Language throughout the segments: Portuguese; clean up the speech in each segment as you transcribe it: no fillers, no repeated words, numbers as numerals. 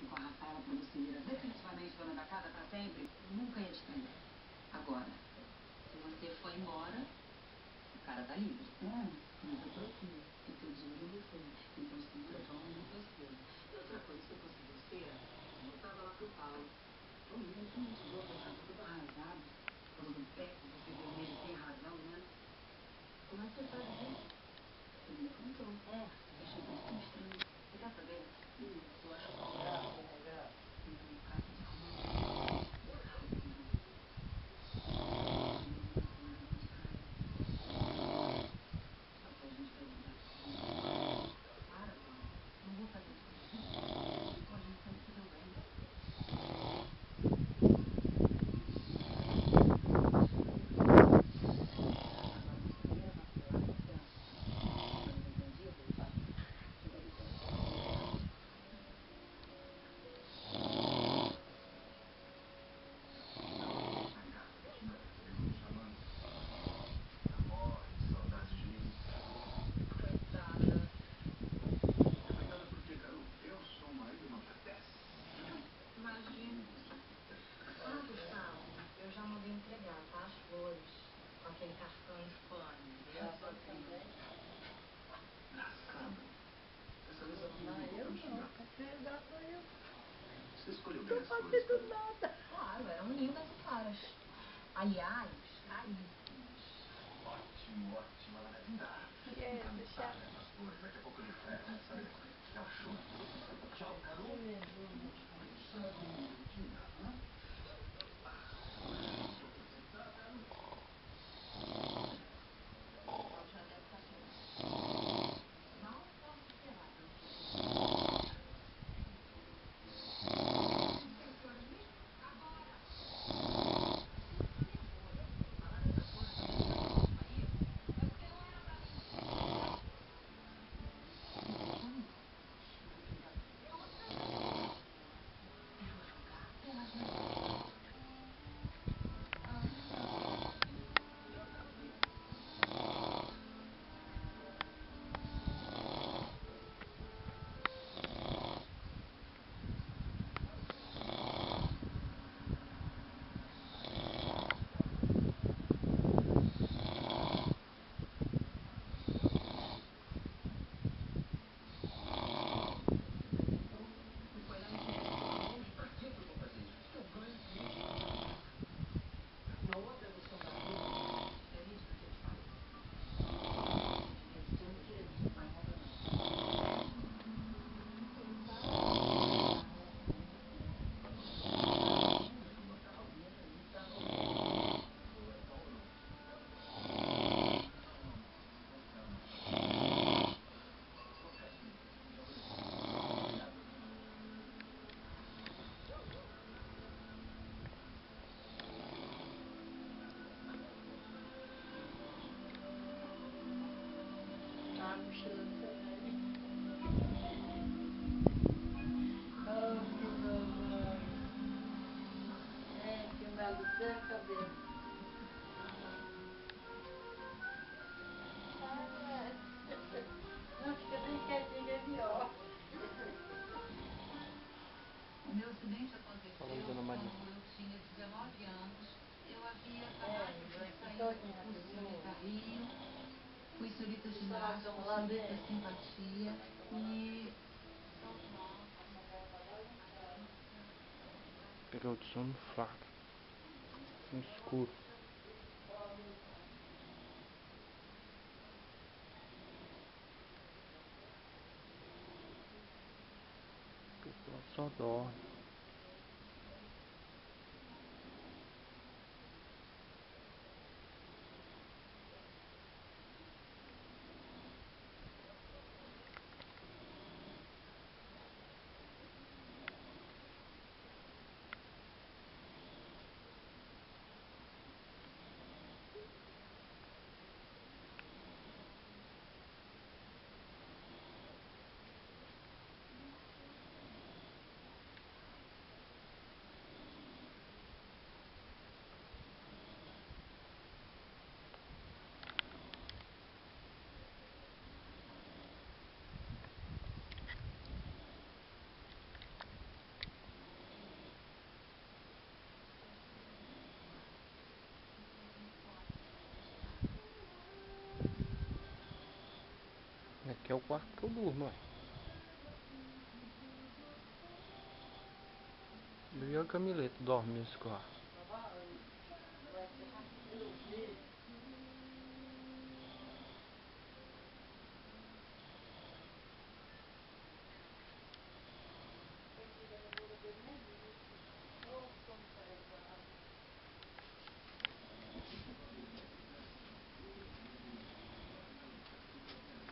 casar-se com a Rafaela pra você ir definitivamente dona da casa pra sempre, nunca ia te prender. Agora, se você for embora, o cara tá livre. É, mas eu tô aqui. E teu dinheiro é você. Então segura a mão no você. E outra coisa, se eu fosse você, eu voltava lá pro Paulo. Ô, menino, tu não tirou da casa tudo arrasado. Falou do pé, você vermelho sem razão, né? Como é que você sabe disso? Ele me contou. É, achei bastante estranho. Você quer saber? Eu acho que é legal. Então, casa de romance. Só pra gente perguntar. Para, Paulo. Não vou fazer isso com você. Pô, a gente sempre se deu bem. Imagina. Ah, Gustavo, eu já mandei entregar, tá? As flores, com aquele cartão infame. Já também. Engraçado. Dessa vez ela não Eu me não, porque já sou eu. Você escolheu bem Não as faço flores, isso cara. nada. Claro, eram lindas e caras. Aliás, caríssimas. Ótimo, ótimo. Ela deve estar encantada com as flores. Daqui a pouco ele sabe? É um show. Tchau, garoto. Mal posso esperar pra você. Tá puxando também. Oh, que mamãe. É, que vai do pé à cabeça. Não, fica bem quietinho, é melhor. O meu acidente aconteceu Fala aí, dona Maria. quando eu tinha 19 anos. Eu havia acabado de sair do curso Senhorita Rio. Fui senhorita ginástica, senhorita simpatia e... Pegar o sono fraco. No escuro. A pessoa só dorme. Que é o quarto que eu durmo, ó. Eu e a Camileta dorme nesse quarto.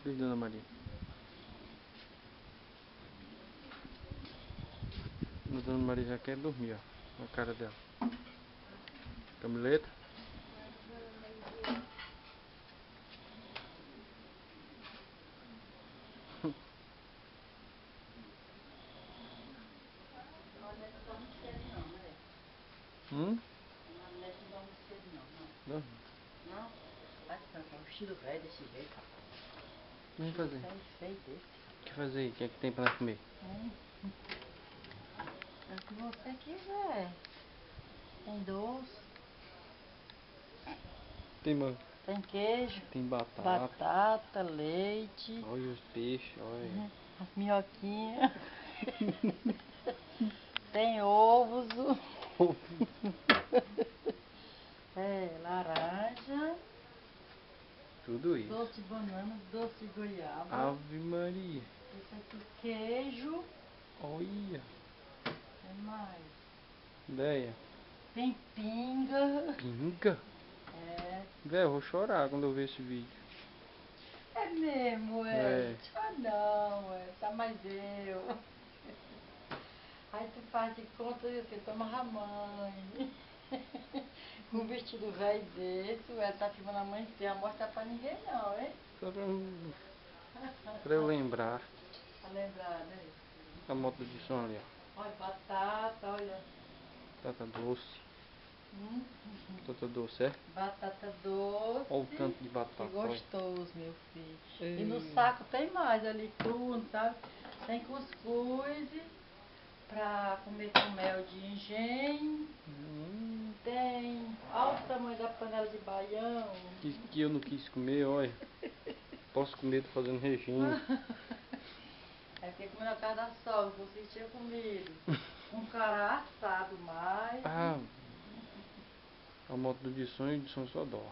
E Dona Maria? A Dona Maria já quer dormir, ó. A cara dela. Camileta? Dorme. Não? Vai descansar um vestido velho desse jeito. O que vai fazer? Feio desse. O que fazer aí? O que é que tem pra nós comer? É o que você quiser. Tem doce, Tem manga. tem queijo, Tem batata. batata, leite, Olha os peixes, olha. as minhoquinhas. Tem ovos. Laranja. Tudo isso. Doce de banana, doce de goiaba. Ave Maria. Esse aqui queijo. Olha. Tem mais. Ideia. Tem pinga. Pinga? É. Véi, eu vou chorar quando eu ver esse vídeo. É mesmo, É. Ah não, tá mais eu. Aí tu faz de conta que você toma a mãe. Com um vestido velho desse, tá filmando a mãe inteira, mostra pra ninguém não, hein? Só pra eu lembrar. Pra lembrar, né? A moto de som ali, ó. Olha, batata, olha. Batata doce. Batata doce, é? Batata doce. Olha o tanto de batata. Que gostoso, meu filho. Ei. E no saco tem mais ali, tudo, sabe? Tem cuscuz pra comer com mel de engenho. Tem. Olha o tamanho da panela de baião. Que eu não quis comer, olha. Posso comer, tô fazendo regime. É porque como na casa da sogra, vocês tinham comido. Um cará assado mais. Ah, a moto do de som e o de som só dó.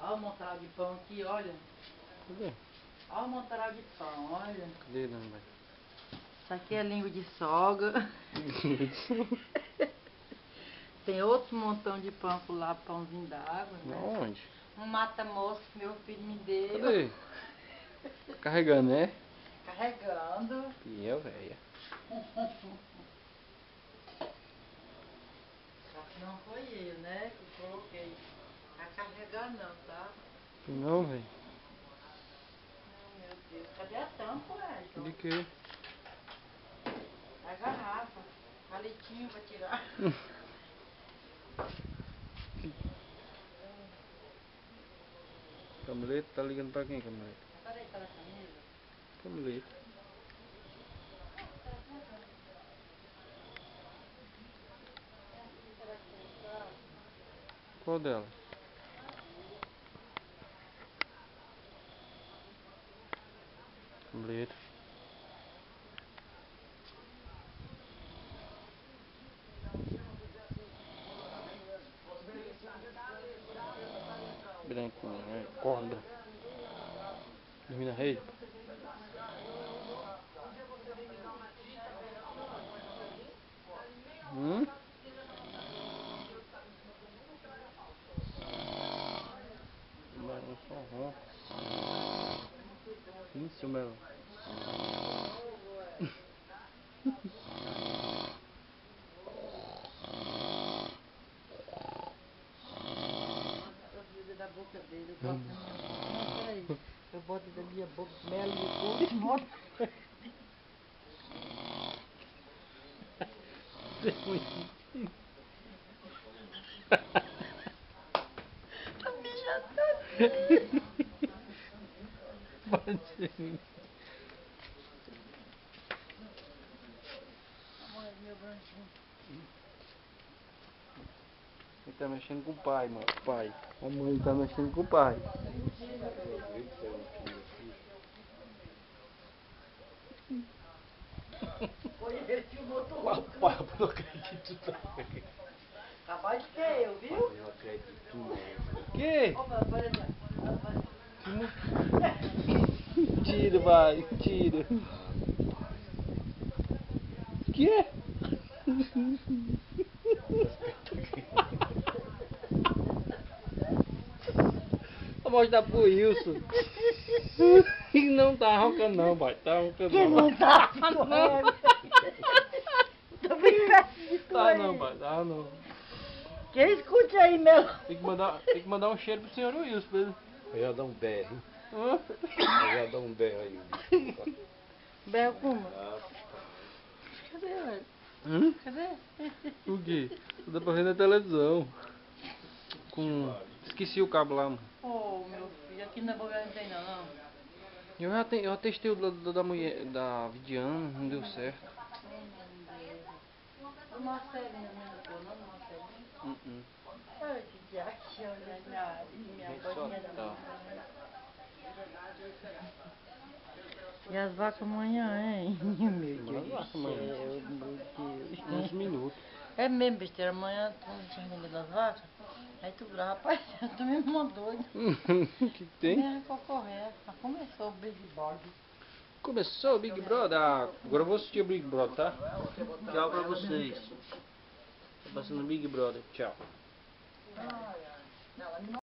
Olha o montaral de pão aqui, olha. Cadê? Olha o montaral de pão, olha. Cadê, Dona Maria? Isso aqui é língua de sogra. Tem outro montão de pão por lá, pãozinho d'água, né? Onde? Um mata-mosca que meu filho me deu. Cadê? Tá carregando, né? Carregando. Fiel, velha. Não foi eu, né? Que coloquei. Tá carregando não, tá? Não, velho. Oh, meu Deus. Cadê a tampa, Edson? De quê? A garrafa. Palitinho pra tirar. Camileta, tá ligando pra quem, Camileta? Tá deitada na camisa? Camileta. Qual dela? Camileta. Branquinha, né? Acorda. Dormir na rede? Mano, só ronca. Isso, meu. Da boca dele, eu boto na minha boca. Não, peraí. Eu boto da minha boca, mel e tudo e boto. A bicha tá aqui. Pode. Amor, meu branquinho. Ele tá mexendo com o pai, mano. O pai. A mãe tá mexendo com o pai. Foi ele que filmou tudo. Papai, não acredito não. Capaz de ser eu, viu? Eu não acredito não. Que? Opa, olha já. Mentira, vai. Mentira. Que? Vou mostrar pro Wilson. Não tá roncando não, pai. Tá roncando Que não tá? Não. Tô brincando de Tá não, pai. Tá não. Que escute aí, meu. Tem que mandar um cheiro pro senhor Wilson pra ele. Eu ia dar um berro. Hã? Eu ia dar um berro aí. Berro como? Cadê, velho? Cadê? O quê? Dá pra ver na televisão. Esqueci o cabo lá, mano. Oh, meu filho, aqui na boca não tem não. Eu testei o da mulher, da Vidiana, não deu certo. O Marcelinho não tô, não, Marcelinho. Ai, que diacho, olha minha bolinha da Tá. E as vacas amanhã, hein? Meu Deus As do vacas céu, amanhã. meu Deus. Uns minutos. É mesmo, besteira, amanhã tu não tinha ninguém das vacas? Aí tu grava, rapaz, tu me mandou. O que tem? Minha concorrência, começou o Big Brother. Começou o Big Brother. Agora eu vou assistir o Big Brother, tá? Tchau pra vocês. Tô passando o Big Brother. Tchau.